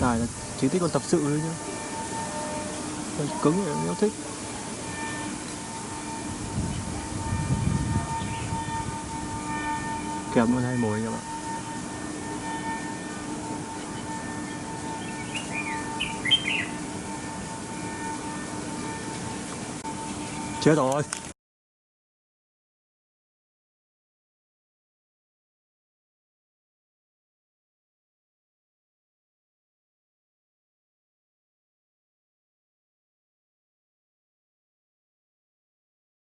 Này là chỉ thích con tập sự thôi nhá. Con cứng thì em thích. Kèm luôn 2 mồi anh em ạ. Chết rồi.